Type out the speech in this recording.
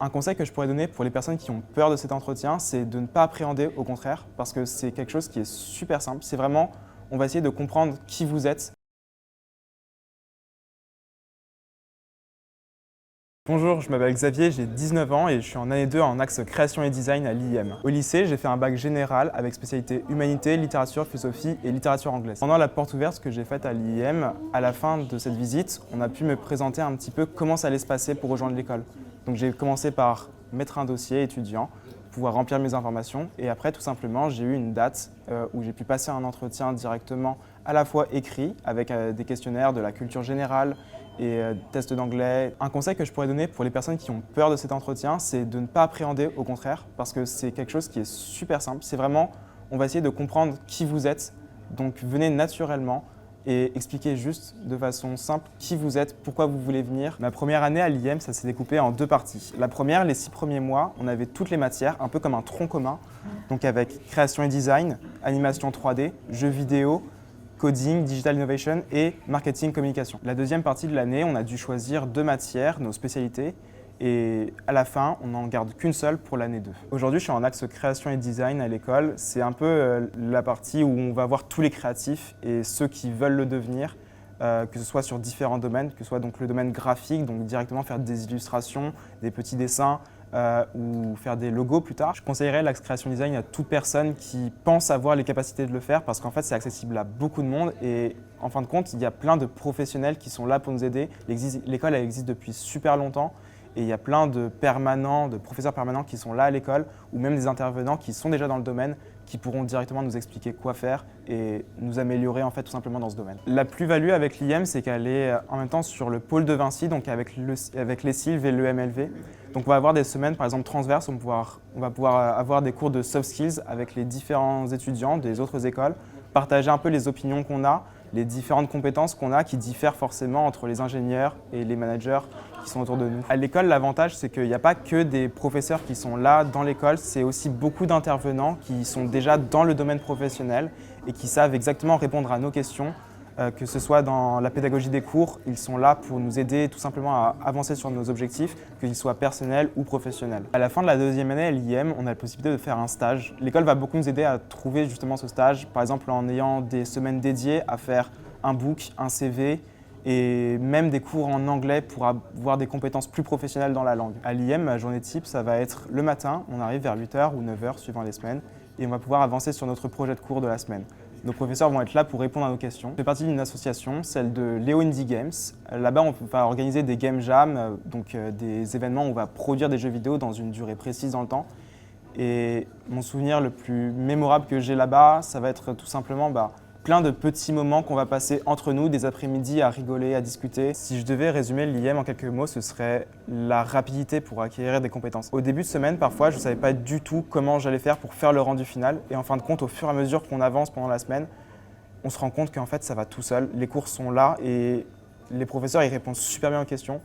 Un conseil que je pourrais donner pour les personnes qui ont peur de cet entretien, c'est de ne pas appréhender, au contraire, parce que c'est quelque chose qui est super simple. C'est vraiment, on va essayer de comprendre qui vous êtes. Bonjour, je m'appelle Xavier, j'ai 19 ans et je suis en année 2 en axe création et design à l'IEM. Au lycée, j'ai fait un bac général avec spécialité humanité, littérature, philosophie et littérature anglaise. Pendant la porte ouverte que j'ai faite à l'IEM, à la fin de cette visite, on a pu me présenter un petit peu comment ça allait se passer pour rejoindre l'école. Donc j'ai commencé par mettre un dossier étudiant, pouvoir remplir mes informations et après tout simplement j'ai eu une date où j'ai pu passer un entretien directement à la fois écrit avec des questionnaires de la culture générale et tests d'anglais. Un conseil que je pourrais donner pour les personnes qui ont peur de cet entretien, c'est de ne pas appréhender, au contraire, parce que c'est quelque chose qui est super simple. C'est vraiment, on va essayer de comprendre qui vous êtes, donc venez naturellement et expliquez juste de façon simple qui vous êtes, pourquoi vous voulez venir. Ma première année à l'IEM, ça s'est découpé en 2 parties. La première, les 6 premiers mois, on avait toutes les matières, un peu comme un tronc commun, donc avec création et design, animation 3D, jeux vidéo, coding, digital innovation et marketing communication. La deuxième partie de l'année, on a dû choisir 2 matières, nos spécialités, et à la fin, on n'en garde qu'une seule pour l'année 2. Aujourd'hui, je suis en axe création et design à l'école. C'est un peu la partie où on va voir tous les créatifs et ceux qui veulent le devenir, que ce soit sur différents domaines, que ce soit donc le domaine graphique, donc directement faire des illustrations, des petits dessins, ou faire des logos plus tard. Je conseillerais l'axe création design à toute personne qui pense avoir les capacités de le faire parce qu'en fait c'est accessible à beaucoup de monde et en fin de compte il y a plein de professionnels qui sont là pour nous aider. L'école elle existe depuis super longtemps et il y a plein de permanents, de professeurs permanents qui sont là à l'école ou même des intervenants qui sont déjà dans le domaine qui pourront directement nous expliquer quoi faire et nous améliorer en fait tout simplement dans ce domaine. La plus-value avec l'IEM, c'est qu'elle est en même temps sur le pôle de Vinci, donc avec les Sylves et le MLV. Donc on va avoir des semaines par exemple transverses, on va pouvoir avoir des cours de soft skills avec les différents étudiants des autres écoles, partager un peu les opinions qu'on a, les différentes compétences qu'on a qui diffèrent forcément entre les ingénieurs et les managers qui sont autour de nous. À l'école, l'avantage, c'est qu'il n'y a pas que des professeurs qui sont là dans l'école, c'est aussi beaucoup d'intervenants qui sont déjà dans le domaine professionnel et qui savent exactement répondre à nos questions, que ce soit dans la pédagogie des cours, ils sont là pour nous aider tout simplement à avancer sur nos objectifs, qu'ils soient personnels ou professionnels. À la fin de la 2e année à l'IEM, on a la possibilité de faire un stage. L'école va beaucoup nous aider à trouver justement ce stage, par exemple en ayant des semaines dédiées à faire un book, un CV et même des cours en anglais pour avoir des compétences plus professionnelles dans la langue. À l'IEM, ma journée type, ça va être le matin, on arrive vers 8 h ou 9 h suivant les semaines et on va pouvoir avancer sur notre projet de cours de la semaine. Nos professeurs vont être là pour répondre à nos questions. Je fais partie d'une association, celle de Léo Indie Games. Là-bas, on va organiser des game jams, donc des événements où on va produire des jeux vidéo dans une durée précise dans le temps. Et mon souvenir le plus mémorable que j'ai là-bas, ça va être tout simplement plein de petits moments qu'on va passer entre nous, des après-midi à rigoler, à discuter. Si je devais résumer l'IEM en quelques mots, ce serait la rapidité pour acquérir des compétences. Au début de semaine, parfois, je ne savais pas du tout comment j'allais faire pour faire le rendu final. Et en fin de compte, au fur et à mesure qu'on avance pendant la semaine, on se rend compte qu'en fait, ça va tout seul. Les cours sont là et les professeurs ils répondent super bien aux questions.